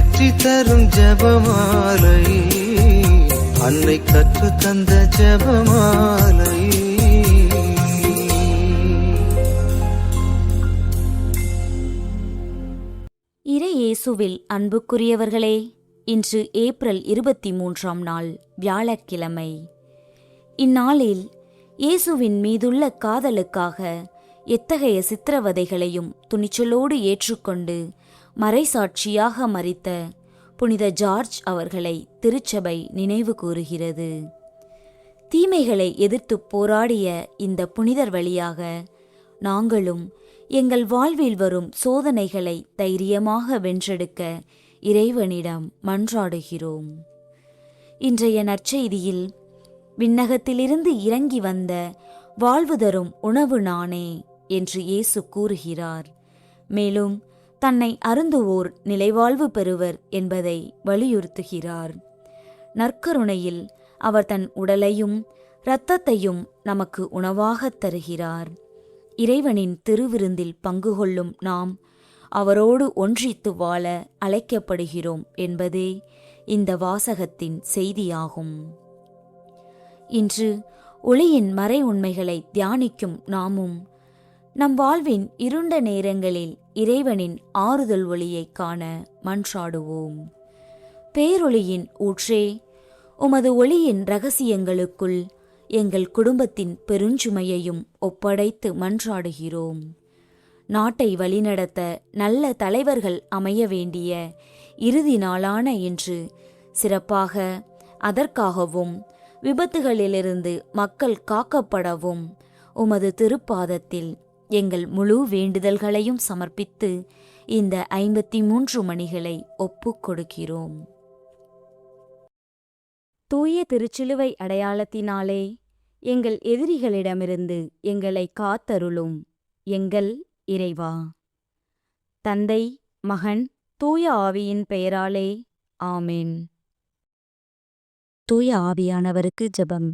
வெற்றி தரும் ஜெபமாலை, அன்னை கற்று தந்த ஜெபமாலை. இறை இயேசுவில் அன்புக்குரியவர்களே, இன்று ஏப்ரல் 23ஆம் நாள் வியாழக்கிழமை. இந்நாளில் இயேசுவின் மீதுள்ள காதலுக்காக எத்தகைய சித்திரவதைகளையும் துணிச்சலோடு ஏற்றுக்கொண்டு மறைசாட்சியாக மரித்த புனித ஜார்ஜ் அவர்களை திருச்சபை நினைவு கூறுகிறது. தீமைகளை எதிர்த்து போராடிய இந்த புனிதர் வழியாக நாங்களும் எங்கள் வாழ்வில் வரும் சோதனைகளை தைரியமாக வென்றெடுக்க இறைவனிடம் மன்றாடுகிறோம். இன்றைய நற்செய்தியில் விண்ணகத்திலிருந்து இறங்கி வந்த வாழ்வு தரும் உணவு நானே என்று இயேசு கூறுகிறார். மேலும் தன்னை அருந்துவோர் நிலைவாழ்வு பெறுவர் என்பதை வலியுறுத்துகிறார். நற்கருணையில் அவர் தன் உடலையும் இரத்தத்தையும் நமக்கு உணவாகத் தருகிறார். இறைவனின் திருவிருந்தில் பங்கு கொள்ளும் நாம் அவரோடு ஒன்றித்து வாழ அழைக்கப்படுகிறோம் என்பதே இந்த வாசகத்தின் செய்தியாகும். இன்று ஒளியின் மறை உண்மைகளை தியானிக்கும் நாமும் நம் வாழ்வின் இருண்ட நேரங்களில் இறைவனின் ஆறுதல் ஒளியை காண மன்றாடுவோம். பேரொளியின் ஊற்றே, உமது ஒளியின் இரகசியங்களுக்குள் எங்கள் குடும்பத்தின் பெருஞ்சுமையையும் ஒப்படைத்து மன்றாடுகிறோம். நாட்டை வழிநடத்த நல்ல தலைவர்கள் அமைய வேண்டிய இறுதி நாளான இன்று சிறப்பாக அதற்காகவும் விபத்துகளிலிருந்து மக்கள் காக்கப்படவும் உமது திருப்பாதத்தில் எங்கள் முழு வேண்டுதல்களையும் சமர்ப்பித்து இந்த 53 மணிகளை ஒப்புக் கொடுக்கிறோம். தூய திருச்சிலுவை அடையாளத்தினாலே எங்கள் எதிரிகளிடமிருந்து எங்களை காத்தருளும் எங்கள் இறைவா. தந்தை, மகன், தூய ஆவியின் பெயராலே ஆமென். தூய ஆவியானவருக்கு ஜெபம்.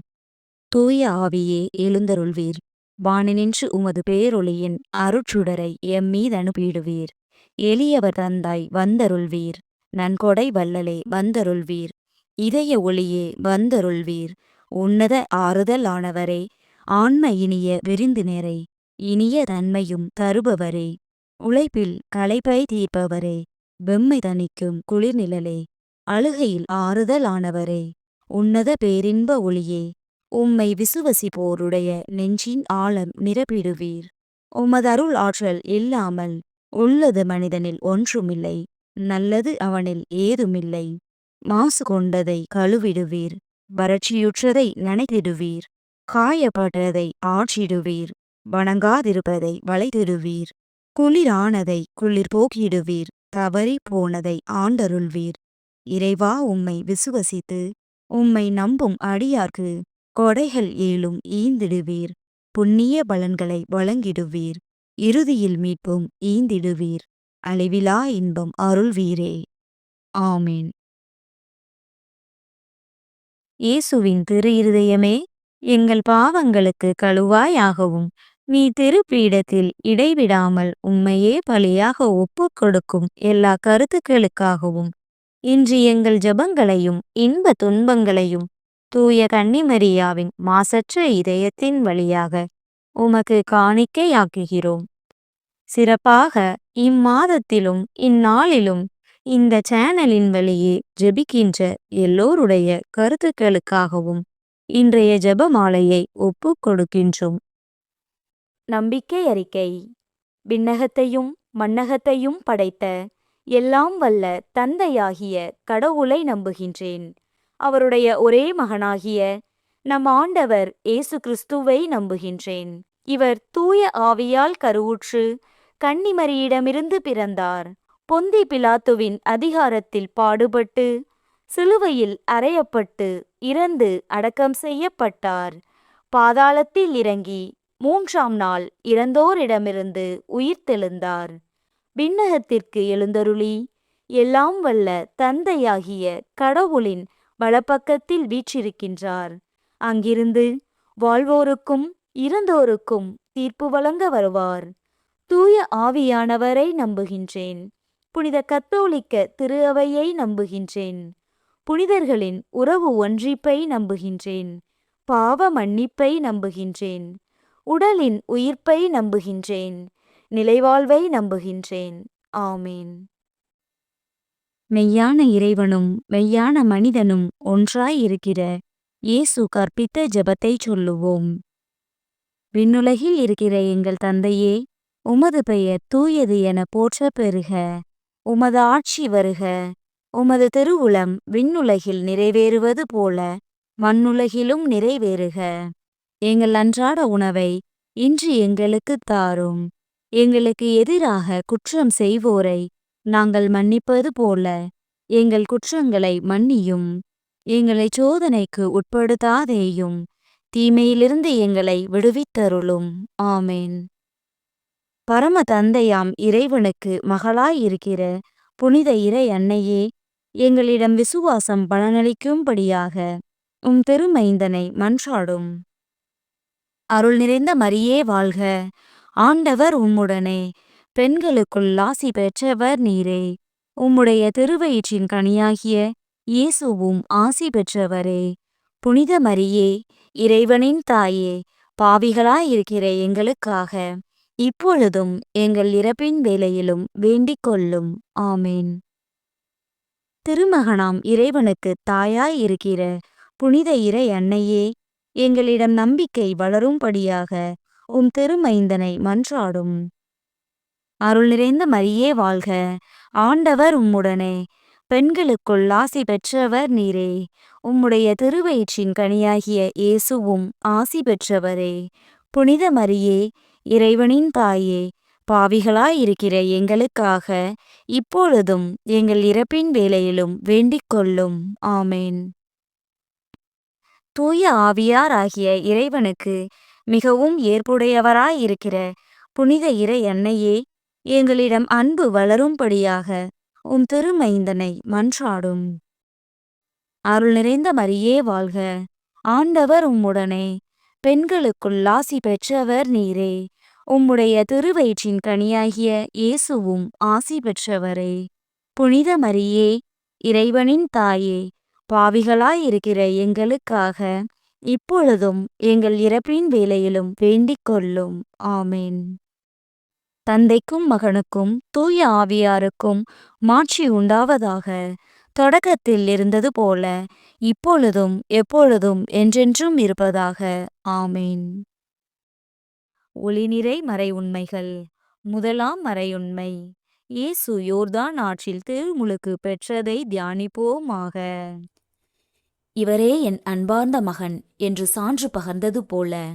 தூய ஆவியே எழுந்தருள்வீர். வானினின்று உமது பேரொளியின் அருட்சுடரை எம்மீது அனுப்பிடுவீர். எளியவர் தந்தாய் வந்தருள்வீர். நன்கொடை வள்ளலே வந்தருள்வீர். இதய ஒளியே வந்தருள்வீர். உன்னத ஆறுதலானவரே, ஆன்ம இனிய விருந்தினரே, இனிய தன்மையும் தருபவரே, உழைப்பில் களைப்பை தீர்ப்பவரே, வெம்மை தணிக்கும் குளிர்நிழலே, அழுகையில் ஆறுதலானவரே, உன்னத பேரின்ப ஒளியே, உம்மை விசுவசிப்போருடைய நெஞ்சின் ஆழம் நிரப்பிடுவீர். உமது அருள் ஆற்றல் இல்லாமல் உள்ளது மனிதனில் ஒன்றுமில்லை, நல்லது அவனில் ஏதுமில்லை. மாசு கொண்டதை கழுவிடுவீர், வறட்சியுற்றதை நனைத்திடுவீர், காயப்பட்டதை ஆற்றிடுவீர், வணங்காதிருப்பதை வளைத்திடுவீர், குளிரானதை குளிர் போக்கிடுவீர், தவறி போனதை ஆண்டருள்வீர். இறைவா, உம்மை விசுவசித்து உம்மை நம்பும் அடியார்க்கு கொடைகள் ஏழும் ஈந்திடுவீர். புண்ணிய பலன்களை வழங்கிடுவீர். இறுதியில் மீட்பும் ஈந்திடுவீர். அழிவிலா இன்பம் அருள்வீரே. ஆமீன். இயேசுவின் திரு இருதயமே, எங்கள் பாவங்களுக்கு கழுவாயாகவும் நீ திருப்பீடத்தில் இடைவிடாமல் உம்மையே பலியாக ஒப்புக் கொடுக்கும் எல்லா கருத்துக்களுக்காகவும் இன்று எங்கள் ஜெபங்களையும் இன்ப துன்பங்களையும் தூய கன்னிமரியாவின் மாசற்ற இதயத்தின் வழியாக உமக்கு காணிக்கையாக்குகிறோம். சிறப்பாக இம்மாதத்திலும் இந்நாளிலும் இந்த சேனலின் வழியே ஜெபிக்கின்ற எல்லோருடைய கருத்துக்களுக்காகவும் இன்றைய ஜெபமாலையை ஒப்புக் கொடுக்கின்றோம். நம்பிக்கை அறிக்கை. விண்ணகத்தையும் மண்ணகத்தையும் படைத்த எல்லாம் வல்ல தந்தையாகிய கடவுளை நம்புகின்றேன். அவருடைய ஒரே மகனாகிய நம் ஆண்டவர் இயேசு கிறிஸ்துவை நம்புகின்றேன். இவர் தூய ஆவியால் கருவுற்று கன்னிமரியிடமிருந்து பிறந்தார். பொந்தி பிலாத்துவின் அதிகாரத்தில் பாடுபட்டு சிலுவையில் அறையப்பட்டு இறந்து அடக்கம் செய்யப்பட்டார். பாதாளத்தில் இறங்கி 3ஆம் நாள் இறந்தோரிடமிருந்து உயிர்த்தெழுந்தார். விண்ணகத்திற்கு எழுந்தருளி எல்லாம் வல்ல தந்தையாகிய கடவுளின் வலப்பக்கத்தில் வீற்றிருக்கின்றார். அங்கிருந்து வாழ்வோருக்கும் இறந்தோருக்கும் தீர்ப்பு வழங்க வருவார். தூய ஆவியானவரை நம்புகின்றேன். புனித கத்தோலிக்க திரு அவையை நம்புகின்றேன். புனிதர்களின் உறவு ஒன்றிப்பை நம்புகின்றேன். பாவ மன்னிப்பை நம்புகின்றேன். உடலின் உயிர்ப்பை நம்புகின்றேன். நிலைவாழ்வை நம்புகின்றேன். ஆமீன். மெய்யான இறைவனும் மெய்யான மனிதனும் ஒன்றாய் இருக்கிற இயேசு கற்பித்த ஜெபத்தை சொல்லுவோம். விண்ணுலகில் இருக்கிற எங்கள் தந்தையே, உமது பெயர் தூயது என போற்றப் பெறுக. உமது ஆட்சி வருக. உமது திருவுளம் விண்ணுலகில் நிறைவேறுவது போல மண்ணுலகிலும் நிறைவேறுக. எங்கள் அன்றாட உணவை இன்று எங்களுக்குத் தாரும். எங்களுக்கு எதிராக குற்றம் செய்வோரை நாங்கள் மன்னிப்பது போல எங்கள் குற்றங்களை மன்னியும். எங்களை சோதனைக்கு உட்படுத்தாதேயும், தீமையிலிருந்து எங்களை விடுவித்தருளும். ஆமேன். பரம தந்தையாம் இறைவனுக்கு மகளாயிருக்கிற புனித இறை அன்னையே, எங்களிடம் விசுவாசம் பலனளிக்கும்படியாக உம் திருமைந்தனை மன்றாடும். அருள் நிறைந்த மரியே வாழ்க. ஆண்டவர் உம்முடனே, பெண்களுக்குள் ஆசி பெற்றவர் நீரே. உம்முடைய திருவயிற்றின் கனியாகிய இயேசுவும் ஆசி பெற்றவரே. புனித மரியே, இறைவனின் தாயே, பாவிகளாயிருக்கிற எங்களுக்காக இப்பொழுதும் எங்கள் இறப்பின் வேளையிலும் வேண்டிக் கொள்ளும். ஆமேன். திருமகனாம் இறைவனுக்கு தாயாய் இருக்கிற புனித இறை அன்னையே, எங்களிடம் நம்பிக்கை வளரும்படியாக உம் திருமைந்தனை மன்றாடும். அருள் நிறைந்த மரியே வாழ்க. ஆண்டவர் உம்முடனே, பெண்களுக்குள் ஆசி பெற்றவர் நீரே. உம்முடைய திருவயிற்றின் கனியாகிய இயேசுவும் ஆசி பெற்றவரே. புனித மரியே, இறைவனின் தாயே, பாவிகளாயிருக்கிற எங்களுக்காக இப்பொழுதும் எங்கள் இறப்பின் வேளையிலும் வேண்டிக் கொள்ளும். ஆமேன். தூய ஆவியார் ஆகிய இறைவனுக்கு மிகவும் ஏற்புடையவராயிருக்கிற புனித இறை அன்னையே, எங்களிடம் அன்பு வளரும்படியாக உம் திருமைந்தனை மன்றாடும். அருள் நிறைந்த மரியே வாழ்க. ஆண்டவர் உம்முடனே, பெண்களுக்குள் ஆசி பெற்றவர் நீரே. உம்முடைய திருவயிற்றின் கனியாகிய இயேசுவும் ஆசி பெற்றவரே. புனித மரியே, இறைவனின் தாயே, பாவிகளாயிருக்கிற எங்களுக்காக இப்பொழுதும் எங்கள் இறப்பின் வேளையிலும் வேண்டிக் கொள்ளும். ஆமேன். தந்தைக்கும் மகனுக்கும் தூய ஆவியாருக்கும் மாட்சி உண்டாவதாக. தொடக்கத்தில் இருந்தது போல இப்பொழுதும் எப்பொழுதும் என்றென்றும் இருப்பதாக. ஆமேன். ஒளிநிறை மறை உண்மைகள். முதலாம் மறையுண்மை, இயேசு யோர்தான் ஆற்றில் திருமுழுக்கு பெற்றதை தியானிப்போமாக. இவரே என் அன்பார்ந்த மகன் என்று சான்று பகர்ந்தது போல,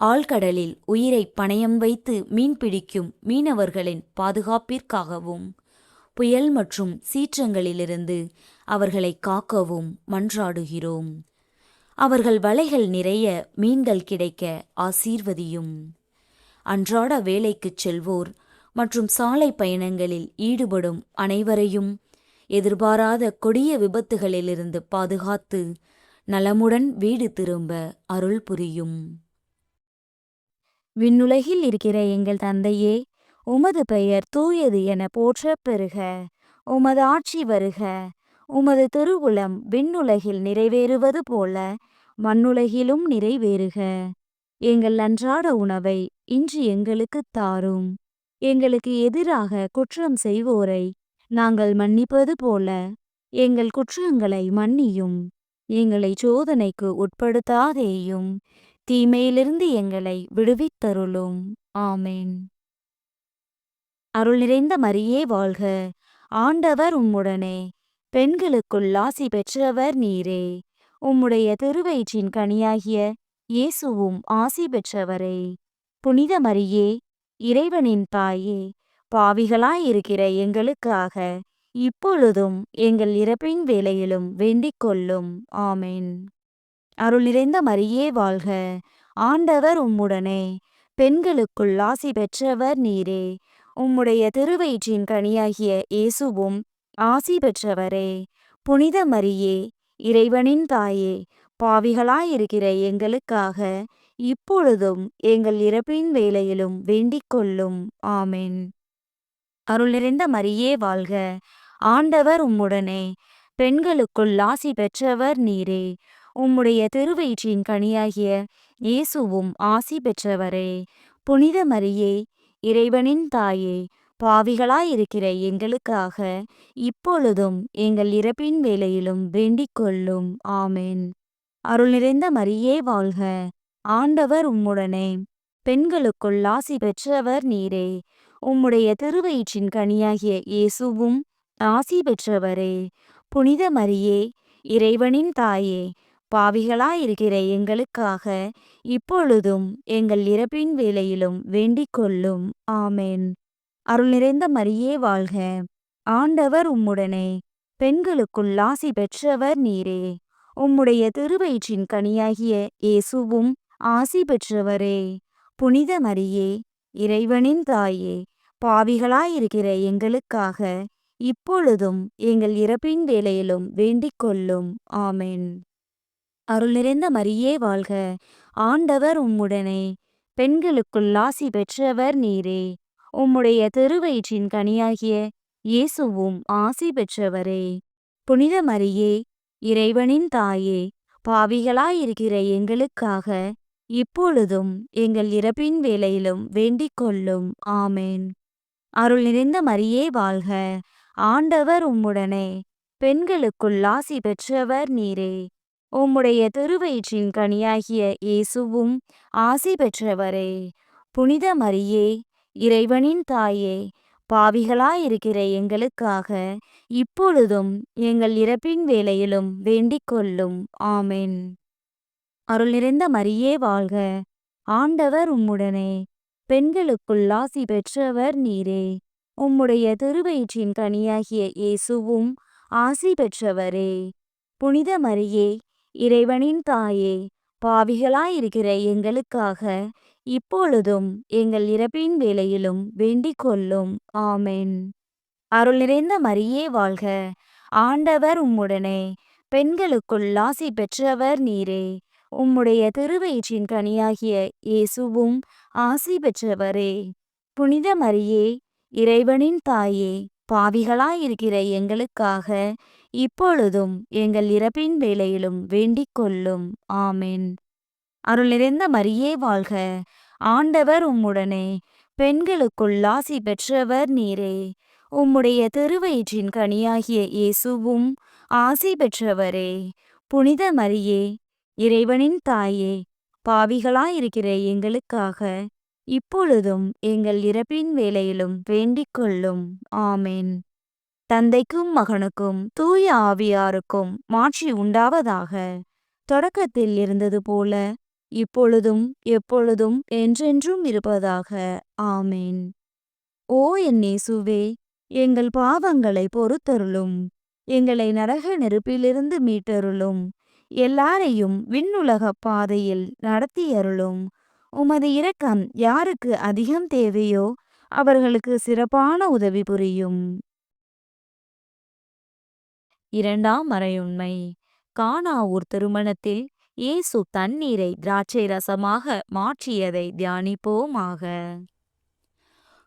ஆழ்கடலில் உயிரை பணயம் வைத்து மீன்பிடிக்கும் மீனவர்களின் பாதுகாப்பிற்காகவும் புயல் மற்றும் சீற்றங்களிலிருந்து அவர்களை காக்கவும் மன்றாடுகிறோம். அவர்கள் வலைகள் நிறைய மீன்கள் கிடைக்க ஆசீர்வதியும். அன்றாட வேலைக்குச் செல்வோர் மற்றும் சாலை பயணங்களில் ஈடுபடும் அனைவரையும் எதிர்பாராத கொடிய விபத்துகளிலிருந்து பாதுகாத்து நலமுடன் வீடு திரும்ப அருள் புரியும். விண்ணுலகில் இருக்கிற எங்கள் தந்தையே, உமது பெயர் தூயது என போற்றப் பெறுக. உமது ஆட்சி வருக. உமது திருவுளம் விண்ணுலகில் நிறைவேறுவது போல மண்ணுலகிலும் நிறைவேறுக. எங்கள் அன்றாட உணவை இன்று எங்களுக்குத் தாரும். எங்களுக்கு எதிராக குற்றம் செய்வோரை நாங்கள் மன்னிப்பது போல எங்கள் குற்றங்களை மன்னியும். எங்களை சோதனைக்கு உட்படுத்தாதேயும், தீமையிலிருந்து எங்களை விடுவித்தருளும். ஆமேன். அருள் நிறைந்த மரியே வாழ்க. ஆண்டவர் உம்முடனே, பெண்களுக்குள் ஆசி பெற்றவர் நீரே. உம்முடைய திருவயிற்றின் கனியாகிய இயேசுவும் ஆசி பெற்றவரே. புனித மரியே, இறைவனின் தாயே, பாவிகளாயிருக்கிற எங்களுக்காக இப்பொழுதும் எங்கள் இறப்பின் வேளையிலும் வேண்டிக் கொள்ளும். ஆமேன். அருள் நிறைந்த மரியே வாழ்க. ஆண்டவர் உம்முடனே, பெண்களுக்குள் ஆசி பெற்றவர் நீரே. உம்முடைய திருவயிற்றின் கனியாகிய இயேசுவும் ஆசி பெற்றவரே. புனித மரியே, இறைவனின் தாயே, பாவிகளாயிருக்கிற எங்களுக்காக இப்பொழுதும் எங்கள் இறப்பின் வேளையிலும் வேண்டிக் கொள்ளும். ஆமேன். அருள் நிறைந்த மரியே வாழ்க, ஆண்டவர் உம்முடனே, பெண்களுக்குள் ஆசி பெற்றவர் நீரே. உம்முடைய திருவயிற்றின் கனியாகிய இயேசுவும் ஆசி பெற்றவரே. புனித மரியே, இறைவனின் தாயே, பாவிகளாயிருக்கிற எங்களுக்காக இப்பொழுதும் எங்கள் இறப்பின் வேளையிலும் வேண்டிக் கொள்ளும். ஆமென். அருள் நிறைந்த மரியே வாழ்க, ஆண்டவர் உம்முடனே, பெண்களுக்குள் ஆசி பெற்றவர் நீரே. உம்முடைய திருவயிற்றின் கனியாகிய இயேசுவும் ஆசி பெற்றவரே. புனித மரியே, இறைவனின் தாயே, பாவிகளாயிருக்கிற எங்களுக்காக இப்பொழுதும் எங்கள் இறப்பின் வேளையிலும் வேண்டிக் கொள்ளும். ஆமென். அருள் நிறைந்த மரியே வாழ்க, ஆண்டவர் உம்முடனே, பெண்களுக்குள் ஆசி பெற்றவர் நீரே. உம்முடைய திருவயிற்றின் கனியாகிய இயேசுவும் ஆசி பெற்றவரே. புனித மரியே, இறைவனின் தாயே, பாவிகளாயிருக்கிற எங்களுக்காக இப்பொழுதும் எங்கள் இறப்பின் வேளையிலும் வேண்டிக் கொள்ளும். ஆமென். அருள் நிறைந்த மரியே வாழ்க, ஆண்டவர் உம்முடனே, பெண்களுக்குள் ஆசி பெற்றவர் நீரே. உம்முடைய திருவயிற்றின் கனியாகிய இயேசுவும் ஆசி பெற்றவரே. புனித மரியே, இறைவனின் தாயே, பாவிகளாயிருக்கிற எங்களுக்காக இப்பொழுதும் எங்கள் இறப்பின் வேளையிலும் வேண்டிக் கொள்ளும். ஆமென். அருள் நிறைந்த மரியே வாழ்க, ஆண்டவர் உம்முடனே, பெண்களுக்குள் ஆசி பெற்றவர் நீரே. உம்முடைய திருவயிற்றின் கனியாகிய இயேசுவும் ஆசி பெற்றவரே. புனித மரியே, இறைவனின் தாயே, பாவிகளாயிருக்கிற எங்களுக்காக இப்பொழுதும் எங்கள் இறப்பின் வேளையிலும் வேண்டிக் கொள்ளும். ஆமென். அருள் நிறைந்த மரியே வாழ்க, ஆண்டவர் உம்முடனே, பெண்களுக்குள் ஆசி பெற்றவர் நீரே. உம்முடைய திருவயிற்றின் கனியாகிய இயேசுவும் ஆசி பெற்றவரே. புனித மரியே, இறைவனின் தாயே, பாவிகளாயிருக்கிற எங்களுக்காக இப்பொழுதும் எங்கள் இறப்பின் வேளையிலும் வேண்டிக் கொள்ளும். ஆமென். அருள் நிறைந்த மரியே வாழ்க, ஆண்டவர் உம்முடனே, பெண்களுக்குள் ஆசி பெற்றவர் நீரே. உம்முடைய திருவயிற்றின் கனியாகிய இயேசுவும் ஆசி பெற்றவரே. புனித மரியே, இறைவனின் தாயே, பாவிகளாயிருக்கிற எங்களுக்காக இப்பொழுதும் எங்கள் இறப்பின் வேளையிலும் வேண்டிக் கொள்ளும். ஆமென். அருள் நிறைந்த மரியே வாழ்க, ஆண்டவர் உம்முடனே, பெண்களுக்குள் ஆசி பெற்றவர் நீரே. உம்முடைய திருவயிற்றின் கனியாகிய இயேசுவும் ஆசி பெற்றவரே. புனித மரியே, இறைவனின் தாயே, பாவிகளாயிருக்கிற எங்களுக்காக இப்பொழுதும் எங்கள் இறப்பின் வேளையிலும் வேண்டிக் கொள்ளும். ஆமென். தந்தைக்கும் மகனுக்கும் தூய ஆவியாருக்கும் மாட்சி உண்டாவதாக. தொடக்கத்தில் இருந்தது போல இப்பொழுதும் எப்பொழுதும் என்றென்றும் இருப்பதாக. ஆமென். ஓ என் இயேசுவே, எங்கள் பாவங்களை பொறுத்தருளும். எங்களை நரக நெருப்பிலிருந்து மீட்டருளும். எல்லாரையும் விண்ணுலக பாதையில் நடத்தியருளும். உமது இரக்கம் யாருக்கு அதிகம் தேவையோ அவர்களுக்கு சிறப்பான உதவி புரியும். இரண்டாம் மறையுண்மை. கானாவூர் திருமணத்தில் இயேசு தண்ணீரை திராட்சை ரசமாக மாற்றியதை தியானிப்போமாக.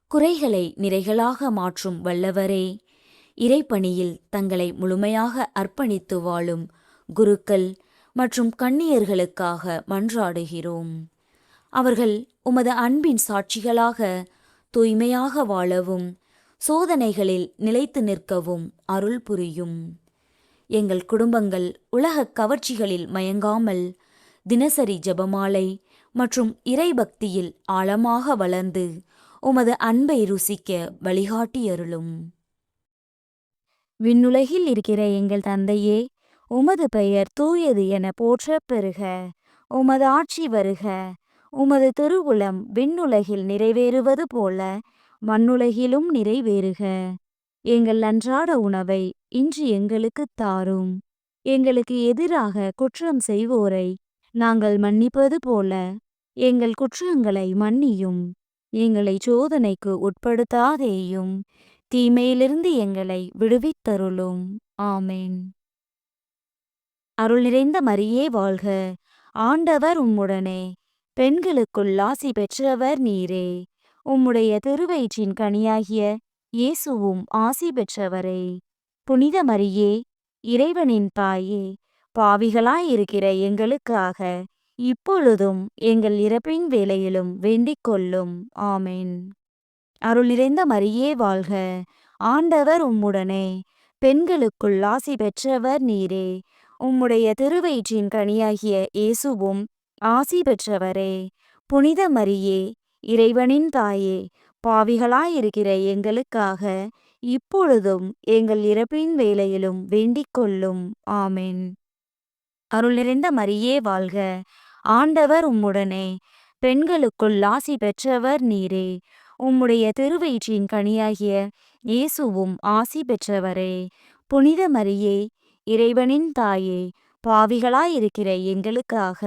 குறைகளை நிறைகளாக மாற்றும் வல்லவரே, இறைப்பணியில் தங்களை முழுமையாக அர்ப்பணித்து வாழும் குருக்கள் மற்றும் கன்னியர்களுக்காக மன்றாடுகிறோம். அவர்கள் உமது அன்பின் சாட்சிகளாக தூய்மையாக வாழவும் சோதனைகளில் நிலைத்து நிற்கவும் அருள் புரியும். எங்கள் குடும்பங்கள் உலகக் கவர்ச்சிகளில் மயங்காமல் தினசரி ஜெபமாலை மற்றும் இறைபக்தியில் ஆழமாக வளர்ந்து உமது அன்பை ருசிக்க வழிகாட்டியருளும். விண்ணுலகில் இருக்கிற எங்கள் தந்தையே, உமது பெயர் தூயது என போற்றப் பெறுக. உமது ஆட்சி வருக. உமது திருவுளம் விண்ணுலகில் நிறைவேறுவது போல மண்ணுலகிலும் நிறைவேறுக. எங்கள் அன்றாட உணவை இன்று எங்களுக்குத் தாரும். எங்களுக்கு எதிராக குற்றம் செய்வோரை நாங்கள் மன்னிப்பது போல எங்கள் குற்றங்களை மன்னியும். எங்களை சோதனைக்கு உட்படுத்தாதேயும், தீமையிலிருந்து எங்களை விடுவித்தருளும். ஆமென். அருள் நிறைந்த மரியே வாழ்க, ஆண்டவர் உம்முடனே, பெண்களுக்குள் ஆசி பெற்றவர் நீரே. உம்முடைய திருவயிற்றின் கனியாகிய இயேசுவும் ஆசி பெற்றவரே. புனித மரியே, இறைவனின் தாயே, பாவிகளாயிருக்கிற எங்களுக்காக இப்பொழுதும் எங்கள் இறப்பின் வேளையிலும் வேண்டிக் கொள்ளும். ஆமென். அருள் நிறைந்த மரியே வாழ்க. ஆண்டவர் உம்முடனே. பெண்களுக்குள் ஆசி பெற்றவர் நீரே. உம்முடைய திருவயிற்றின் கனியாகிய இயேசுவும் ஆசி பெற்றவரே. புனித மரியே, இறைவனின் தாயே, பாவிகளாயிருக்கிற எங்களுக்காக இப்பொழுதும் எங்கள் இறப்பின் வேளையிலும் வேண்டிக் கொள்ளும். ஆமென். அருள் நிறைந்த மரியே வாழ்க. ஆண்டவர் உம்முடனே. பெண்களுக்குள் ஆசி பெற்றவர் நீரே. உம்முடைய திருவயிற்றின் கனியாகிய இயேசுவும் ஆசி பெற்றவரே. புனித மரியே, இறைவனின் தாயே, பாவிகளாயிருக்கிற எங்களுக்காக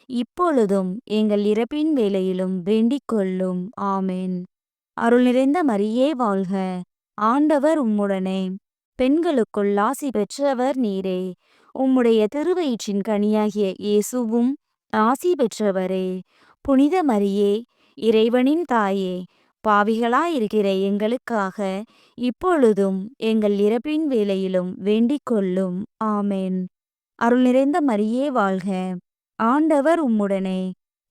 இப்பொழுதும் எங்கள் இறப்பின் வேளையிலும் வேண்டிக் கொள்ளும். ஆமென். அருள் நிறைந்த மரியே வாழ்க. ஆண்டவர் உம்முடனே. பெண்களுக்குள் ஆசி பெற்றவர் நீரே. உம்முடைய திருவயிற்றின் கனியாகிய இயேசுவும் ஆசி பெற்றவரே. புனித மரியே, இறைவனின் தாயே, பாவிகளாயிருக்கிற எங்களுக்காக இப்பொழுதும் எங்கள் இறப்பின் வேளையிலும் வேண்டிக் கொள்ளும். ஆமென். அருள் நிறைந்த மரியே வாழ்க. ஆண்டவர் உம்முடனே.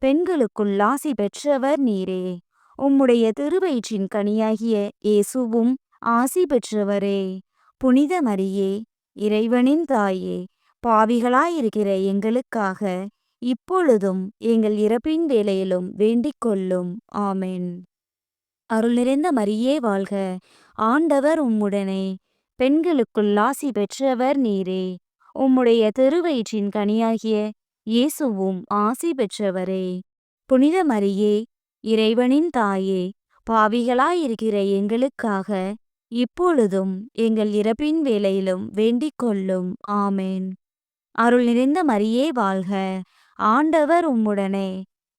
பெண்களுக்குள் ஆசி பெற்றவர் நீரே. உம்முடைய திருவயிற்றின் கனியாகிய இயேசுவும் ஆசி பெற்றவரே. புனித மரியே, இறைவனின் தாயே, பாவிகளாயிருக்கிற எங்களுக்காக இப்பொழுதும் எங்கள் இறப்பின் வேளையிலும் வேண்டிக் கொள்ளும். ஆமென். அருள் நிறைந்த மரியே வாழ்க. ஆண்டவர் உம்முடனே. பெண்களுக்குள் ஆசி பெற்றவர் நீரே. உம்முடைய திருவயிற்றின் கனியாகிய இயேசுவும் ஆசி பெற்றவரே. புனித மரியே, இறைவனின் தாயே, பாவிகளாயிருக்கிற எங்களுக்காக இப்பொழுதும் எங்கள் இறப்பின் வேளையிலும் வேண்டிக் கொள்ளும். ஆமென். அருள் நிறைந்த மரியே வாழ்க. ஆண்டவர் உம்முடனே.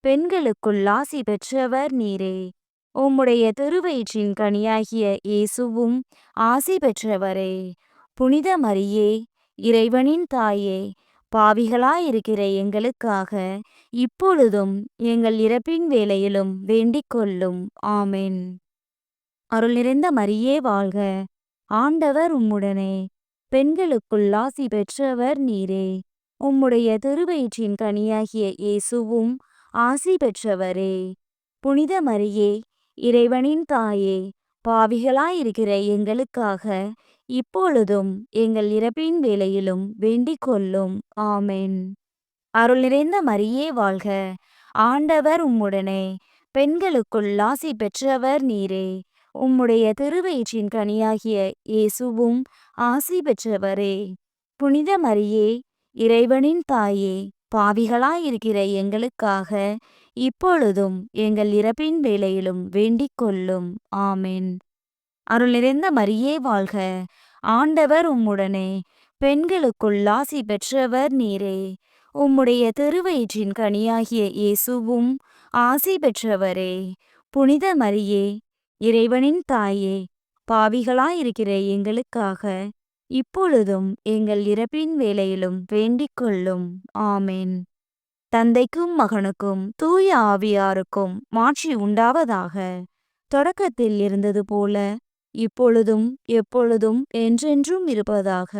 பெண்களுக்குள் ஆசி பெற்றவர் நீரே. உம்முடைய திருவயிற்றின் கனியாகிய இயேசுவும் ஆசி பெற்றவரே. புனித மரியே, இறைவனின் தாயே, பாவிகளாயிருக்கிற எங்களுக்காக இப்பொழுதும் எங்கள் இறப்பின் வேளையிலும் வேண்டிக் கொள்ளும். ஆமென். அருள் நிறைந்த மரியே வாழ்க. ஆண்டவர் உம்முடனே. பெண்களுக்குள் ஆசி பெற்றவர் நீரே. உம்முடைய திருவயிற்றின் கனியாகிய இயேசுவும் ஆசி பெற்றவரே. புனித மரியே, இறைவனின் தாயே, பாவிகளாயிருக்கிற எங்களுக்காக இப்பொழுதும் எங்கள் இறப்பின் வேளையிலும் வேண்டிக் கொள்ளும். ஆமென். அருள் நிறைந்த மரியே வாழ்க. ஆண்டவர் உம்முடனே. பெண்களுக்குள் ஆசி பெற்றவர் நீரே. உம்முடைய திருவயிற்றின் கனியாகிய இயேசுவும் ஆசி பெற்றவரே. புனித மரியே, இறைவனின் தாயே, பாவிகளாயிருக்கிற எங்களுக்காக இப்பொழுதும் எங்கள் இறப்பின் வேளையிலும் வேண்டிக் கொள்ளும். ஆமென். அருள் நிறைந்த மரியே வாழ்க. ஆண்டவர் உம்முடனே. பெண்களுக்குள் ஆசி பெற்றவர் நீரே. உம்முடைய திருவயிற்றின் கனியாகிய இயேசுவும் ஆசி பெற்றவரே. புனித மரியே, இறைவனின் தாயே, பாவிகளாயிருக்கிற எங்களுக்காக இப்பொழுதும் எங்கள் இறப்பின் வேளையிலும் வேண்டிக் கொள்ளும். ஆமென். தந்தைக்கும் மகனுக்கும் தூய ஆவியாருக்கும் மாட்சி உண்டாவதாக. தொடக்கத்தில் இருந்தது போல இப்பொழுதும் எப்பொழுதும் என்றென்றும் இருப்பதாக.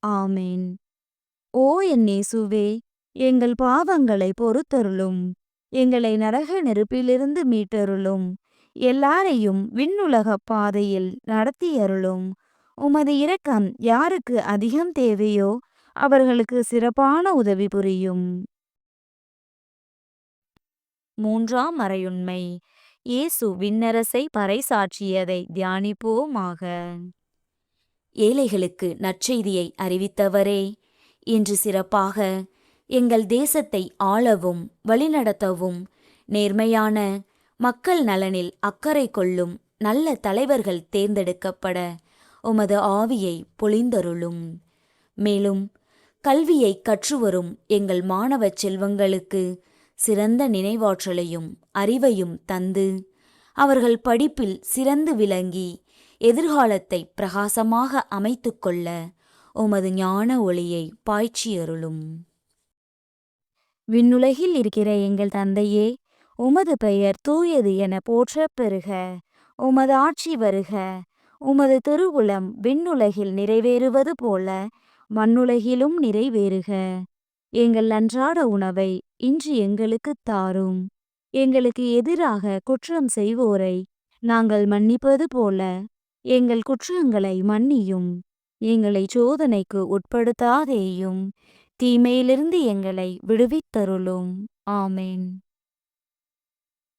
ஆமென். ஓ என் இயேசுவே, எங்கள் பாவங்களை பொறுத்தருளும். எங்களை நரக நெருப்பிலிருந்து மீட்டருளும். எல்லாரையும் விண்ணுலக பாதையில் நடத்தியருளும். உமது இரக்கம் யாருக்கு அதிகம் தேவையோ அவர்களுக்கு சிறப்பான உதவி புரியும். மூன்றாம் மறையுண்மை. இயேசு விண்ணரசை பறைசாற்றியதை தியானிப்போமாக. ஏழைகளுக்கு நற்செய்தியை அறிவித்தவரே, இன்று சிறப்பாக எங்கள் தேசத்தை ஆளவும் வழிநடத்தவும் நேர்மையான மக்கள் நலனில் அக்கறை கொள்ளும் நல்ல தலைவர்கள் தேர்ந்தெடுக்கப்பட உமது ஆவியை பொழிந்தருளும். மேலும் கல்வியை கற்றுவரும் எங்கள் மாணவ செல்வங்களுக்கு சிறந்த நினைவாற்றலையும் அறிவையும் தந்து அவர்கள் படிப்பில் சிறந்து விளங்கி எதிர்காலத்தை பிரகாசமாக அமைத்து கொள்ள உமது ஞான ஒளியை பாய்ச்சியருளும். விண்ணுலகில் இருக்கிற எங்கள் தந்தையே, உமது பெயர் தூயது என போற்றப் பெறுக. உமது ஆட்சி வருக. உமது திருவுளம் விண்ணுலகில் நிறைவேறுவது போல மண்ணுலகிலும் நிறைவேறுக. எங்கள் அன்றாட உணவை இன்று எங்களுக்குத் தாரும். எங்களுக்கு எதிராக குற்றம் செய்வோரை நாங்கள் மன்னிப்பது போல எங்கள் குற்றங்களை மன்னியும். எங்களை சோதனைக்கு உட்படுத்தாதேயும், தீமையிலிருந்து எங்களை விடுவித்தருளும். ஆமென்.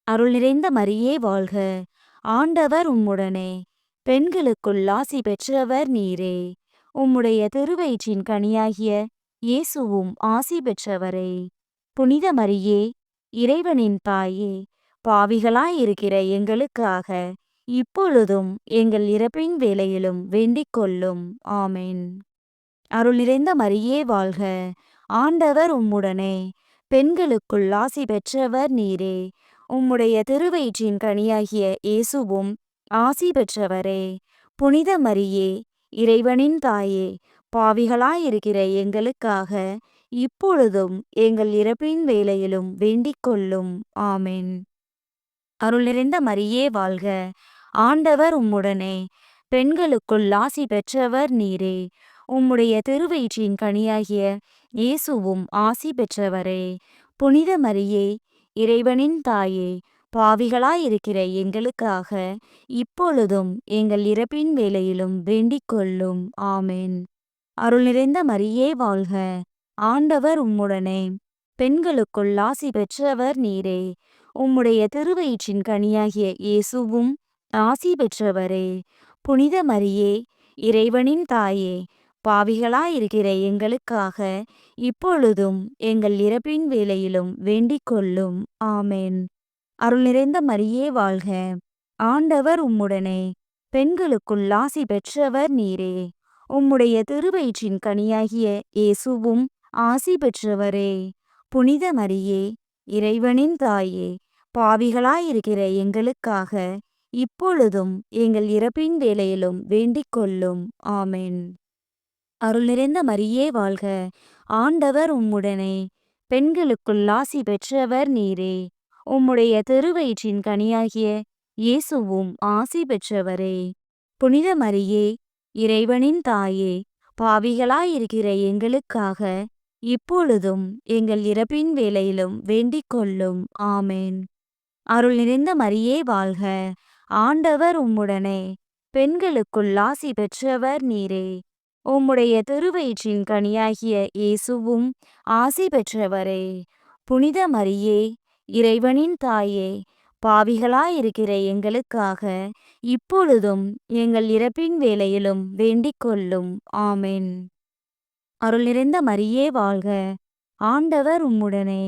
அருள் நிறைந்த மரியே வாழ்க. ஆண்டவர் உம்முடனே, பெண்களுக்குள் ஆசி பெற்றவர் நீரே. உம்முடைய திருவயிற்றின் கனியாகிய இயேசுவும் ஆசி பெற்றவரே. புனித மரியே, இறைவனின் தாயே, பாவிகளாயிருக்கிற எங்களுக்காக இப்பொழுதும் எங்கள் இறப்பின் வேளையிலும் வேண்டிக் கொள்ளும். ஆமென். அருள் நிறைந்த மரியே வாழ்க. ஆண்டவர் உம்முடனே, பெண்களுக்குள் ஆசி பெற்றவர் நீரே. உம்முடைய திருவயிற்றின் கனியாகிய இயேசுவும் ஆசி பெற்றவரே. புனித மரியே, இறைவனின் தாயே, பாவிகளாயிருக்கிற எங்களுக்காக இப்பொழுதும் எங்கள் இறப்பின் வேளையிலும் வேண்டிக் கொள்ளும். ஆமென். அருள் நிறைந்த மரியே வாழ்க. ஆண்டவர் உம்முடனே, பெண்களுக்குள் ஆசி பெற்றவர் நீரே. உம்முடைய திருவயிற்றின் கனியாகிய இயேசுவும் ஆசி பெற்றவரே. புனித மரியே, இறைவனின் தாயே, பாவிகளாயிருக்கிற எங்களுக்காக இப்பொழுதும் எங்கள் இறப்பின் வேளையிலும் வேண்டிக் கொள்ளும். ஆமென். அருள் நிறைந்த மரியே வாழ்க. ஆண்டவர் உம்முடனே, பெண்களுக்குள் ஆசி பெற்றவர் நீரே. உம்முடைய திருவயிற்றின் கனியாகிய இயேசுவும் ஆசி பெற்றவரே. புனித மரியே, இறைவனின் தாயே, பாவிகளாயிருக்கிற எங்களுக்காக இப்பொழுதும் எங்கள் இறப்பின் வேளையிலும் வேண்டிக் கொள்ளும். ஆமென். அருள் நிறைந்த மரியே வாழ்க. ஆண்டவர் உம்முடனே, பெண்களுக்குள் ஆசி பெற்றவர் நீரே. உம்முடைய திருவயிற்றின் கனியாகிய இயேசுவும் ஆசி பெற்றவரே. புனித மரியே, இறைவனின் தாயே, பாவிகளாயிருக்கிற எங்களுக்காக இப்பொழுதும் எங்கள் இறப்பின் வேளையிலும் வேண்டிக் கொள்ளும். ஆமென். அருள் நிறைந்த மரியே வாழ்க. ஆண்டவர் உம்முடனே, பெண்களுக்குள் ஆசி பெற்றவர் நீரே. உம்முடைய திருவயிற்றின் கனியாகிய இயேசுவும் ஆசி பெற்றவரே. புனித மரியே, இறைவனின் தாயே, பாவிகளாயிருக்கிற எங்களுக்காக இப்பொழுதும் எங்கள் இறப்பின் வேளையிலும் வேண்டிக் கொள்ளும். ஆமென். அருள் நிறைந்த மரியே வாழ்க. ஆண்டவர் உம்முடனே, பெண்களுக்குள் ஆசி பெற்றவர் நீரே. உம்முடைய திருவயிற்றின் கனியாகிய இயேசுவும் ஆசி பெற்றவரே. புனித மரியே, இறைவனின் தாயே, பாவிகளாயிருக்கிற எங்களுக்காக இப்பொழுதும் எங்கள் இறப்பின் வேளையிலும் வேண்டிக் கொள்ளும். ஆமென். அருள் நிறைந்த மரியே வாழ்க. ஆண்டவர் உம்முடனே,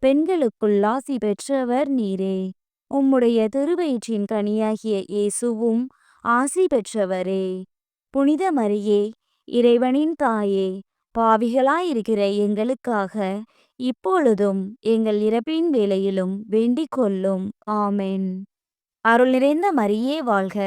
பெண்களுக்குள் ஆசி பெற்றவர் நீரே. உம்முடைய திருவயிற்றின் கனியாகிய இயேசுவும் ஆசி பெற்றவரே. புனித மரியே, இறைவனின் தாயே, பாவிகளாயிருக்கிற எங்களுக்காக இப்பொழுதும் எங்கள் இறப்பின் வேளையிலும் வேண்டிக் கொள்ளும். ஆமென். அருள் நிறைந்த மரியே வாழ்க.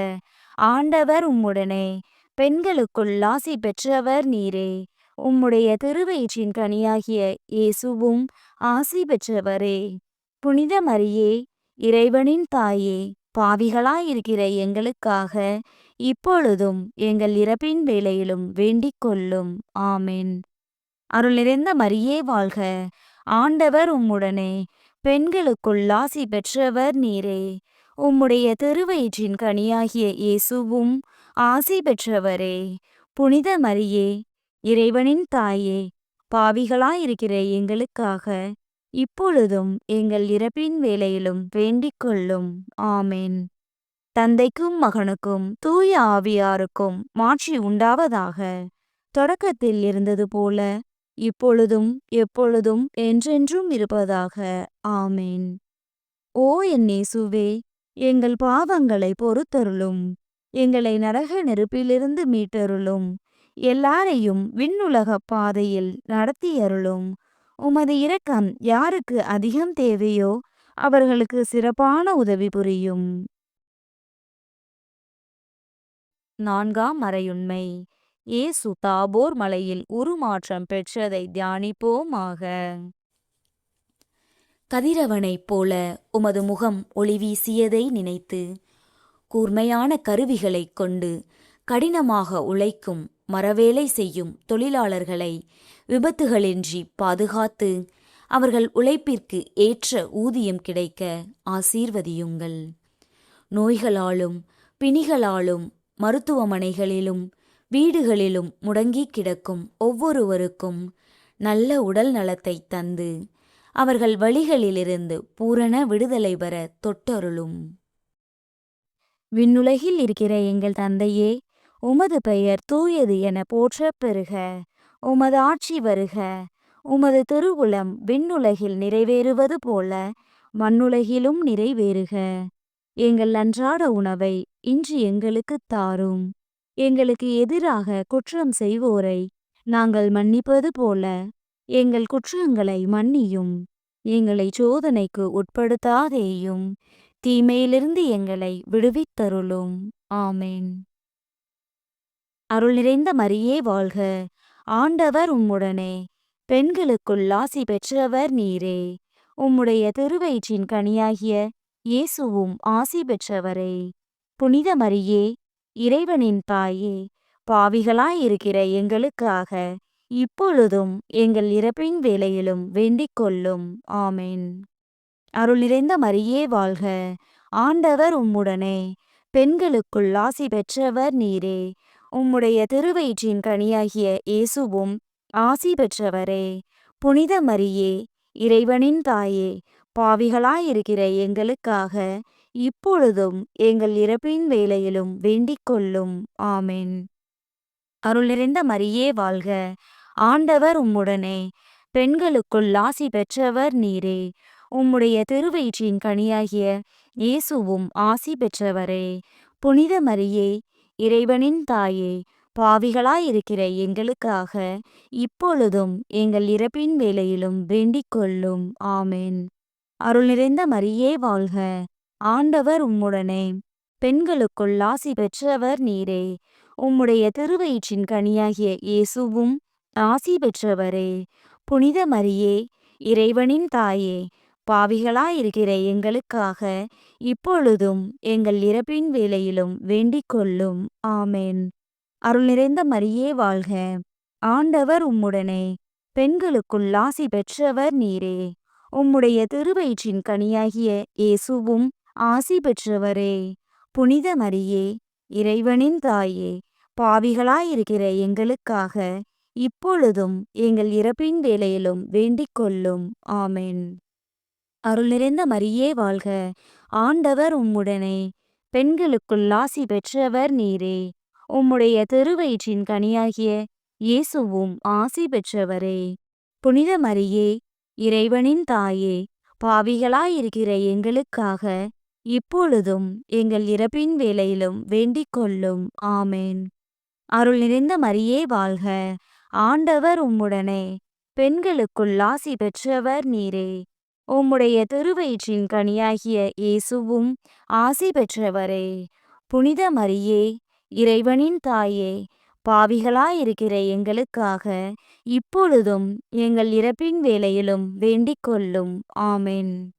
ஆண்டவர் உம்முடனே, பெண்களுக்குள் ஆசி பெற்றவர் நீரே. உம்முடைய திருவயிற்றின் கனியாகிய இயேசுவும் ஆசி பெற்றவரே. புனித மரியே, இறைவனின் தாயே, பாவிகளாயிருக்கிற எங்களுக்காக இப்பொழுதும் எங்கள் இறப்பின் வேளையிலும் வேண்டிக் கொள்ளும். ஆமென். அருள் நிறைந்த மரியே வாழ்க. ஆண்டவர் உம்முடனே, பெண்களுக்குள் ஆசி பெற்றவர் நீரே. உம்முடைய திருவயிற்றின் கனியாகிய இயேசுவும் ஆசி பெற்றவரே. புனித மரியே, இறைவனின் தாயே, பாவிகளாயிருக்கிற எங்களுக்காக இப்பொழுதும் எங்கள் இறப்பின் வேளையிலும் வேண்டிக் கொள்ளும். ஆமென். தந்தைக்கும் மகனுக்கும் தூய ஆவியாருக்கும் மாட்சி உண்டாவதாக. தொடக்கத்தில் இருந்தது போல இப்பொழுதும் எப்பொழுதும் என்றென்றும் இருப்பதாக. ஆமென். ஓ என் இயேசுவே, எங்கள் பாவங்களை பொறுத்தருளும். எங்களை நரக நெருப்பிலிருந்து மீட்டருளும். எல்லாரையும் விண்ணுலக பாதையில் நடத்தியருளும். உமது இரக்கம் யாருக்கு அதிகம் தேவையோ அவர்களுக்கு சிறப்பான உதவி புரியும். 4ஆம் மறையுண்மை. இயேசு தாபோர் மலையில் உருமாற்றம் பெற்றதை தியானிப்போமாக. கதிரவனைப் போல உமது முகம் ஒளி வீசியதை நினைத்து கூர்மையான கருவிகளைக் கொண்டு கடினமாக உழைக்கும் மரவேலை செய்யும் தொழிலாளர்களை விபத்துகளின்றி பாதுகாத்து அவர்கள் உழைப்பிற்கு ஏற்ற ஊதியம் கிடைக்க ஆசீர்வதியுங்கள். நோய்களாலும் பிணிகளாலும் மருத்துவமனைகளிலும் வீடுகளிலும் முடங்கிக் கிடக்கும் ஒவ்வொருவருக்கும் நல்ல உடல் நலத்தை தந்து அவர்கள் வலிகளிலிருந்து பூரண விடுதலை பெற தொட்டருளும். விண்ணுலகில் இருக்கிற எங்கள் தந்தையே, உமது பெயர் தூயது என போற்றப் பெறுக. உமது ஆட்சி வருக. உமது திருவுளம் விண்ணுலகில் நிறைவேறுவது போல மண்ணுலகிலும் நிறைவேறுக. எங்கள் அன்றாட உணவை இன்று எங்களுக்குத் தாரும். எங்களுக்கு எதிராக குற்றம் செய்வோரை நாங்கள் மன்னிப்பது போல எங்கள் குற்றங்களை மன்னியும். எங்களை சோதனைக்கு உட்படுத்தாதேயும், தீமையிலிருந்து எங்களை விடுவித்தருளும். ஆமென். அருள் நிறைந்த மரியே வாழ்க. ஆண்டவர் உம்முடனே. பெண்களுக்குள் ஆசி பெற்றவர் நீரே. உம்முடைய திருவயிற்றின் கனியாகிய இயேசுவும் ஆசி பெற்றவரே. புனித மரியே, இறைவனின் தாயே, பாவிகளாயிருக்கிற எங்களுக்காக இப்பொழுதும் எங்கள் இறப்பின் வேளையிலும் வேண்டிக் கொள்ளும். ஆமென். அருள் நிறைந்த மரியே வாழ்க. ஆண்டவர் உம்முடனே. பெண்களுக்குள் ஆசி பெற்றவர் நீரே. உம்முடைய திருவயிற்றின் கனியாகிய இயேசுவும் ஆசி பெற்றவரே. புனித மரியே, இறைவனின் தாயே, பாவிகளாயிருக்கிற எங்களுக்காக இப்பொழுதும் எங்கள் இறப்பின் வேளையிலும் வேண்டிக் கொள்ளும். ஆமென். அருள் நிறைந்த மரியே வாழ்க. ஆண்டவர் உம்முடனே. பெண்களுக்குள் ஆசி பெற்றவர் நீரே. உம்முடைய திருவயிற்றின் கனியாகிய இயேசுவும் ஆசி பெற்றவரே. புனித மரியே, இறைவனின் தாயே, பாவிகளாயிருக்கிற எங்களுக்காக இப்பொழுதும் எங்கள் இறப்பின் வேளையிலும் வேண்டிக் கொள்ளும். ஆமென். அருள் நிறைந்த மரியே வாழ்க. ஆண்டவர் உம்முடனே. பெண்களுக்குள் ஆசி பெற்றவர் நீரே. உம்முடைய திருவயிற்றின் கனியாகிய இயேசுவும் ஆசி பெற்றவரே. புனித மரியே, இறைவனின் தாயே, பாவிகளாயிருக்கிற எங்களுக்காக இப்பொழுதும் எங்கள் இறப்பின் வேளையிலும் வேண்டிக் கொள்ளும். ஆமென். அருள் நிறைந்த மரியே வாழ்க. ஆண்டவர் உம்முடனே. பெண்களுக்குள் ஆசி பெற்றவர் நீரே. உம்முடைய திருவயிற்றின் கனியாகிய இயேசுவும் ஆசி பெற்றவரே. புனித மரியே, இறைவனின் தாயே, பாவிகளாயிருக்கிற எங்களுக்காக இப்பொழுதும் எங்கள் இறப்பின் வேளையிலும் வேண்டிக் கொள்ளும். ஆமென். அருள் நிறைந்த மரியே வாழ்க. ஆண்டவர் உம்முடனே. பெண்களுக்குள் ஆசி பெற்றவர் நீரே. உம்முடைய திருவயிற்றின் கனியாகிய இயேசுவும் ஆசி பெற்றவரே. புனித மரியே, இறைவனின் தாயே, பாவிகளாயிருக்கிற எங்களுக்காக இப்பொழுதும் எங்கள் இறப்பின் வேளையிலும் வேண்டிக் கொள்ளும். ஆமென். அருள் நிறைந்த மரியே வாழ்க. ஆண்டவர் உம்முடனே. பெண்களுக்குள் ஆசி பெற்றவர் நீரே. உம்முடைய திருவயிற்றின் கனியாகிய இயேசுவும் ஆசி பெற்றவரே. புனித மரியே, இறைவனின் தாயே, பாவிகளாயிருக்கிற எங்களுக்காக இப்பொழுதும் எங்கள் இறப்பின் வேளையிலும் வேண்டிக் கொள்ளும். ஆமென்.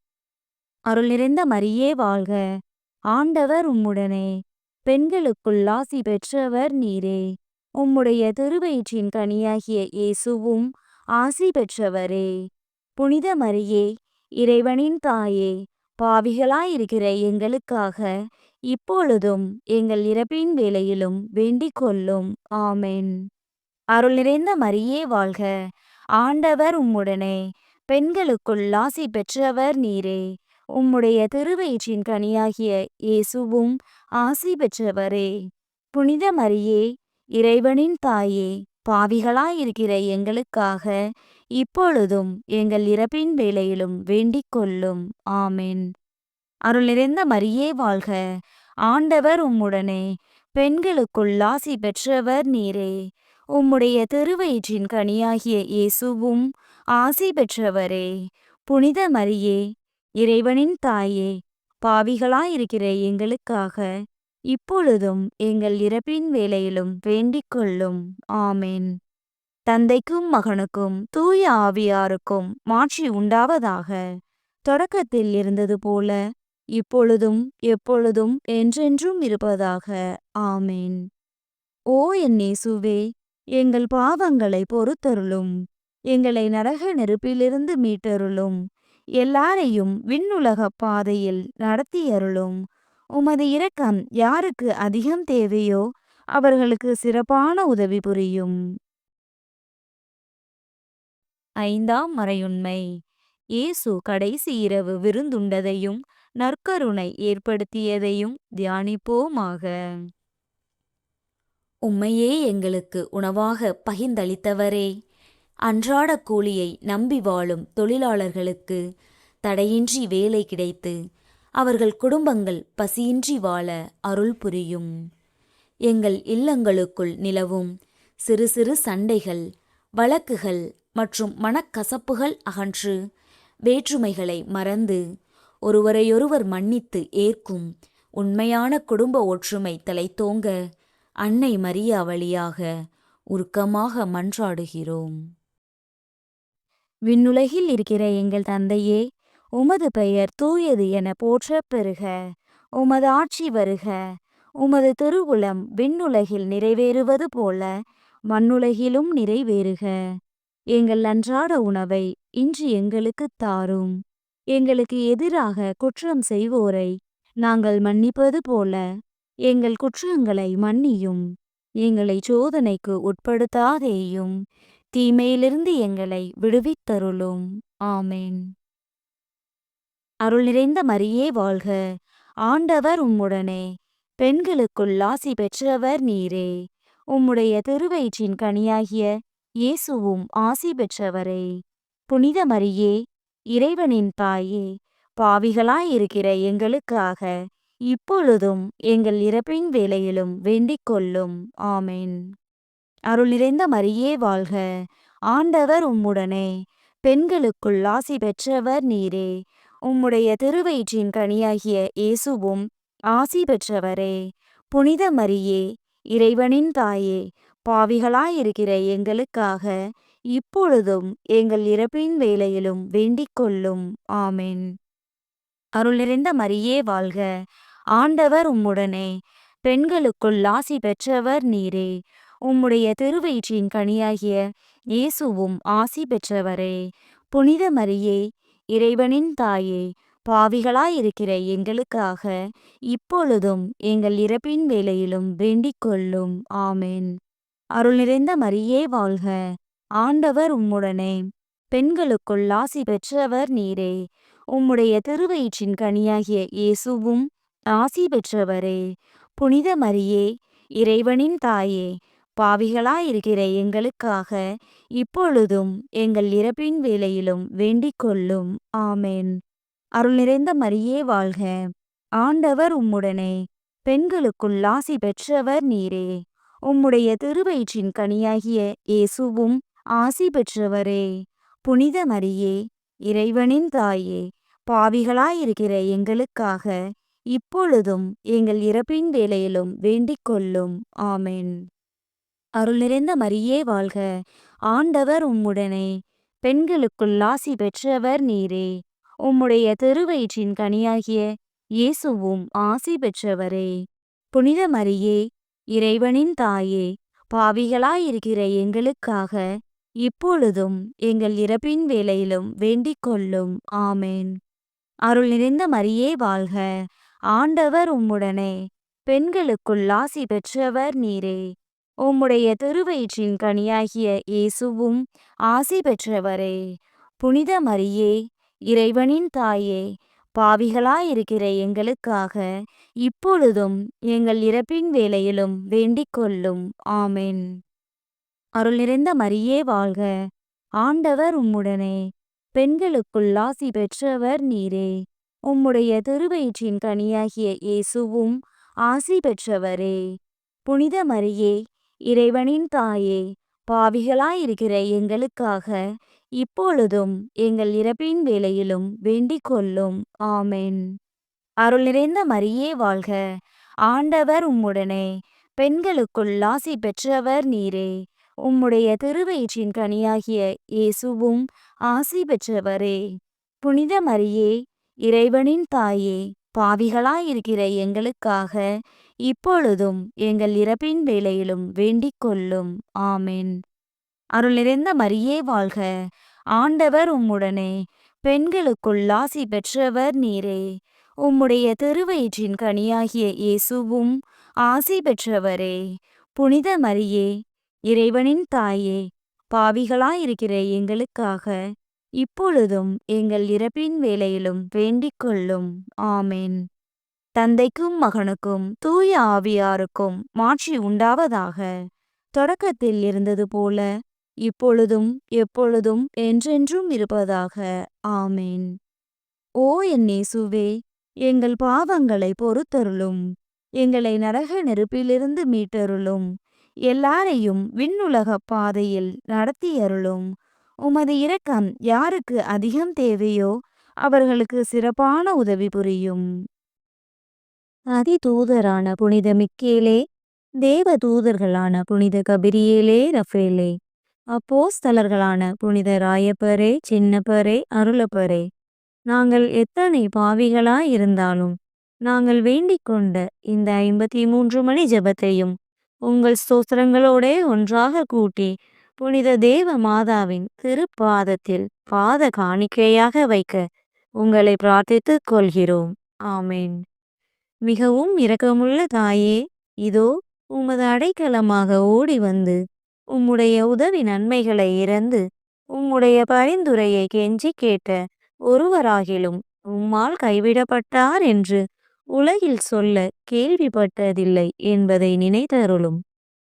அருள் நிறைந்த மரியே வாழ்க. ஆண்டவர் உம்முடனே. பெண்களுக்குள் ஆசி பெற்றவர் நீரே. உம்முடைய திருவயிற்றின் கனியாகிய இயேசுவும் ஆசி பெற்றவரே. புனித மரியே, இறைவனின் தாயே, பாவிகளாயிருக்கிற எங்களுக்காக இப்பொழுதும் எங்கள் இறப்பின் வேளையிலும் வேண்டிக் கொள்ளும். ஆமென். அருள் நிறைந்த மரியே வாழ்க. ஆண்டவர் உம்முடனே. பெண்களுக்குள் ஆசி பெற்றவர் நீரே. உம்முடைய திருவயிற்றின் கனியாகிய இயேசுவும் ஆசி பெற்றவரே. புனித மரியே, இறைவனின் தாயே, பாவிகளாயிருக்கிற எங்களுக்காக இப்பொழுதும் எங்கள் இறப்பின் வேளையிலும் வேண்டிக் கொள்ளும். ஆமென். அருள் நிறைந்த மரியே வாழ்க. ஆண்டவர் உம்முடனே. பெண்களுக்குள் ஆசி பெற்றவர் நீரே. உம்முடைய திருவயிற்றின் கனியாகிய இயேசுவும் ஆசி பெற்றவரே. புனித மரியே, இறைவனின் தாயே, பாவிகளாயிருக்கிற எங்களுக்காக இப்பொழுதும் எங்கள் இறப்பின் வேளையிலும் வேண்டிக் கொள்ளும். ஆமென். தந்தைக்கும் மகனுக்கும் தூய ஆவியாருக்கும் மாட்சி உண்டாவதாக. தொடக்கத்தில் இருந்தது போல இப்பொழுதும் எப்பொழுதும் என்றென்றும் இருப்பதாக. ஆமென். ஓ என் இயேசுவே, எங்கள் பாவங்களை பொறுத்தருளும். எங்களை நரக நெருப்பிலிருந்து மீட்டருளும். எல்லாரையும் விண்ணுலகப் பாதையில் நடத்தியருளும். உமது இரக்கம் யாருக்கு அதிகம் தேவையோ அவர்களுக்கு சிறப்பான உதவி புரியும். 5ஆம் மறையுண்மை. இயேசு கடைசி இரவு விருந்துண்டதையும் நற்கருணை ஏற்படுத்தியதையும் தியானிப்போமாக. உம்மையே எங்களுக்கு உணவாக பகிர்ந்தளித்தவரே, அன்றாட கூலியை நம்பி வாழும் தொழிலாளர்களுக்கு தடையின்றி வேலை கிடைத்து அவர்கள் குடும்பங்கள் பசியின்றி வாழ அருள் புரியும். எங்கள் இல்லங்களுக்குள் நிலவும் சிறு சிறு சண்டைகள், வழக்குகள் மற்றும் மனக்கசப்புகள் அகன்று வேற்றுமைகளை மறந்து ஒருவரையொருவர் மன்னித்து ஏற்கும் உண்மையான குடும்ப ஒற்றுமை தலைத்தோங்க அன்னை மரியா வழியாக உருக்கமாக மன்றாடுகிறோம். விண்ணுலகில் இருக்கிற எங்கள் தந்தையே, உமது பெயர் தூயது என போற்றப் பெறுக. உமது ஆட்சி வருக. உமது திருவுளம் விண்ணுலகில் நிறைவேறுவது போல மண்ணுலகிலும் நிறைவேறுக. எங்கள் அன்றாட உணவை இன்று எங்களுக்குத் தாரும். எங்களுக்கு எதிராக குற்றம் செய்வோரை நாங்கள் மன்னிப்பது போல எங்கள் குற்றங்களை மன்னியும். எங்களை சோதனைக்கு உட்படுத்தாதேயும், தீமையிலிருந்து எங்களை விடுவித்தருளும். ஆமென். அருள் நிறைந்த மரியே வாழ்க. ஆண்டவர் உம்முடனே. பெண்களுக்குள் ஆசி பெற்றவர் நீரே. உம்முடைய திருவயிற்றின் கனியாகிய இயேசுவும் ஆசி பெற்றவரே. புனித மரியே, இறைவனின் தாயே, பாவிகளாயிருக்கிற எங்களுக்காக இப்பொழுதும் எங்கள் இறப்பின் வேளையிலும் வேண்டிக் கொள்ளும். ஆமென். அருள் நிறைந்த மரியே வாழ்க. ஆண்டவர் உம்முடனே. பெண்களுக்குள் ஆசி பெற்றவர் நீரே. உம்முடைய திருவயிற்றின் கனியாகிய இயேசுவும் ஆசி பெற்றவரே. புனித மரியே, இறைவனின் தாயே, பாவிகளாயிருக்கிற எங்களுக்காக இப்பொழுதும் எங்கள் இறப்பின் வேளையிலும் வேண்டிக் கொள்ளும். ஆமென். அருள் நிறைந்த மரியே வாழ்க. ஆண்டவர் உம்முடனே. பெண்களுக்குள் ஆசி பெற்றவர் நீரே. உம்முடைய திருவயிற்றின் கனியாகிய இயேசுவும் ஆசி பெற்றவரே. புனித மரியே, இறைவனின் தாயே, பாவிகளாயிருக்கிற எங்களுக்காக இப்பொழுதும் எங்கள் இறப்பின் வேளையிலும் வேண்டிக் கொள்ளும். ஆமென். அருள் நிறைந்த மரியே வாழ்க. ஆண்டவர் உம்முடனே. பெண்களுக்குள் ஆசி பெற்றவர் நீரே. உம்முடைய திருவயிற்றின் கனியாகிய இயேசுவும் ஆசி பெற்றவரே. புனித மரியே, இறைவனின் தாயே, பாவிகளாயிருக்கிற எங்களுக்காக இப்பொழுதும் எங்கள் இறப்பின் வேளையிலும் வேண்டிக் கொள்ளும். ஆமென். அருள் நிறைந்த மரியே வாழ்க. ஆண்டவர் உம்முடனே. பெண்களுக்குள் ஆசி பெற்றவர் நீரே. உம்முடைய திருவயிற்றின் கனியாகிய இயேசுவும் ஆசி பெற்றவரே. புனித மரியே, இறைவனின் தாயே, பாவிகளாயிருக்கிற எங்களுக்காக இப்பொழுதும் எங்கள் இறப்பின் வேளையிலும் வேண்டிக் கொள்ளும். ஆமென். அருள் நிறைந்த மரியே வாழ்க. ஆண்டவர் உம்முடனே. பெண்களுக்குள் ஆசி பெற்றவர் நீரே. உம்முடைய திருவயிற்றின் கனியாகிய இயேசுவும் ஆசி பெற்றவரே. புனித மரியே, இறைவனின் தாயே, பாவிகளாயிருக்கிற எங்களுக்காக இப்பொழுதும் எங்கள் இறப்பின் வேளையிலும் வேண்டிக் கொள்ளும். ஆமென். அருள் நிறைந்த மரியே வாழ்க. ஆண்டவர் உம்முடனே. பெண்களுக்குள் ஆசி பெற்றவர் நீரே. உம்முடைய திருவயிற்றின் கனியாகிய இயேசுவும் ஆசி பெற்றவரே. புனித மரியே, இறைவனின் தாயே, பாவிகளாயிருக்கிற எங்களுக்காக இப்பொழுதும் எங்கள் இறப்பின் வேளையிலும் வேண்டிக் கொள்ளும். ஆமென். அருள் நிறைந்த மரியே வாழ்க. ஆண்டவர் உம்முடனே. பெண்களுக்குள் ஆசி பெற்றவர் நீரே. உம்முடைய திருவயிற்றின் கனியாகிய இயேசுவும் ஆசி பெற்றவரே. புனித மரியே, இறைவனின் தாயே, பாவிகளாயிருக்கிற எங்களுக்காக இப்பொழுதும் எங்கள் இறப்பின் வேளையிலும் வேண்டிக் கொள்ளும். ஆமென். அருள் நிறைந்த மரியே வாழ்க. ஆண்டவர் உம்முடனே. பெண்களுக்குள் ஆசி பெற்றவர் நீரே. உம்முடைய திருவயிற்றின் கனியாகிய இயேசுவும் ஆசி பெற்றவரே. புனித மரியே, இறைவனின் தாயே, பாவிகளாயிருக்கிற எங்களுக்காக இப்பொழுதும் எங்கள் இறப்பின் வேளையிலும் வேண்டிக் கொள்ளும். ஆமென். அருள் நிறைந்த மரியே வாழ்க, ஆண்டவர் உம்முடனே, பெண்களுக்குள் ஆசி பெற்றவர் நீரே. உம்முடைய திருவயிற்றின் கனியாகிய இயேசுவும் ஆசி பெற்றவரே. புனித மரியே, இறைவனின் தாயே, பாவிகளாயிருக்கிற எங்களுக்காக இப்பொழுதும் எங்கள் இறப்பின் வேளையிலும் வேண்டிக் கொள்ளும். ஆமென். தந்தைக்கும் மகனுக்கும் தூய ஆவியாருக்கும் மாட்சி உண்டாவதாக. தொடக்கத்தில் இருந்தது போல இப்பொழுதும் எப்பொழுதும் என்றென்றும் இருப்பதாக. ஆமென். ஓ என் இயேசுவே, எங்கள் பாவங்களை பொறுத்தருளும். எங்களை நரக நெருப்பிலிருந்து மீட்டருளும். எல்லாரையும் விண்ணுலக பாதையில் நடத்தியருளும். உமது இரக்கம் யாருக்கு அதிகம் தேவையோ அவர்களுக்கு சிறப்பான உதவி புரியும். அதிதூதரான புனித மிக்கேலே, தேவ தூதர்களான புனித கபிரியேலே, ரஃபேலே, அப்போஸ்தலர்களான புனித ராயப்பரே, சின்னப்பரே, அருளப்பரே, நாங்கள் எத்தனை பாவிகளாயிருந்தாலும் நாங்கள் வேண்டிக் கொண்ட இந்த 53 மணி ஜெபத்தையும் உங்கள் ஸ்தோத்திரங்களோடே ஒன்றாக கூட்டி புனித தேவ மாதாவின் திருப்பாதத்தில் பாத காணிக்கையாக வைக்க உங்களை பிரார்த்தித்துக் கொள்கிறோம். ஆமென். மிகவும் இரக்கமுள்ள தாயே, இதோ உமது அடைக்கலமாக ஓடி வந்து உம்முடைய உதவி நன்மைகளை இறந்து உம்முடைய பரிந்துரையை கெஞ்சி கேட்ட ஒருவராகிலும் உம்மால் கைவிடப்பட்டார் என்று உலகில் சொல்ல கேள்விப்பட்டதில்லை என்பதை நினைத்தருளும்.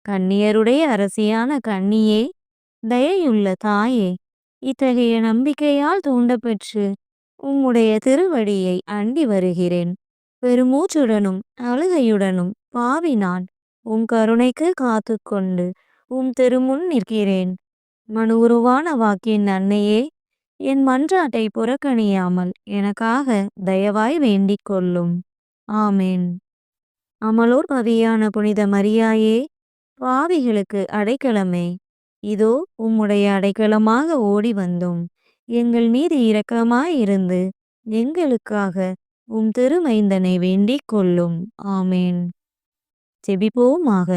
கன்னியருடைய அரசியான கன்னியே, தயையுள்ள தாயே, இத்தகைய நம்பிக்கையால் தூண்டப்பெற்று உம்முடைய திருவடியை அண்டி வருகிறேன். பெருமூச்சுடனும் அழுகையுடனும் பாவி நான் உம் கருணைக்கு காத்து கொண்டு உம் திருமுன் நிற்கிறேன். மனு உருவான வாக்கின் அன்னையே, என் மன்றாட்டை புறக்கணியாமல் எனக்காக தயவாய் வேண்டிக் கொள்ளும். ஆமென். அமலோர் பவியான புனித மரியாயே, பாவிகளுக்கு அடைக்கலமே, இதோ உம்முடைய அடைக்கலமாக ஓடி வந்தோம். எங்கள் மீது இரக்கமாயிருந்து எங்களுக்காக உம் திருமைந்தனை வேண்டிக் கொள்ளும். ஆமென். ஜெபிப்போமாக.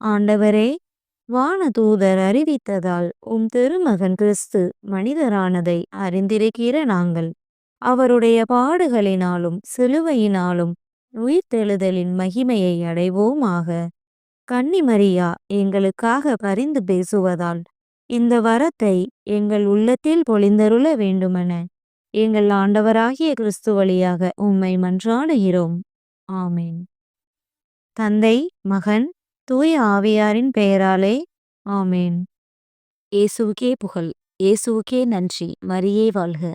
ஆண்டவரே, வானதூதர் அறிவித்ததால் உம் திருமகன் கிறிஸ்து மனிதரானதை அறிந்திருக்கிற நாங்கள் அவருடைய பாடுகளினாலும் சிலுவையினாலும் உயிர்த்தெழுதலின் மகிமையை அடைவோமாக. கன்னிமரியா எங்களுக்காக பரிந்து பேசுவதால் இந்த வரத்தை எங்கள் உள்ளத்தில் பொழிந்தருள வேண்டுமென எங்கள் ஆண்டவராகிய கிறிஸ்து வழியாக உம்மை மன்றாடுகிறோம். ஆமென். தந்தை, மகன், தூய ஆவியாரின் பெயராலே. ஆமென். இயேசுவுக்கே புகழ், இயேசுவுக்கே நன்றி. மரியே வாழ்க.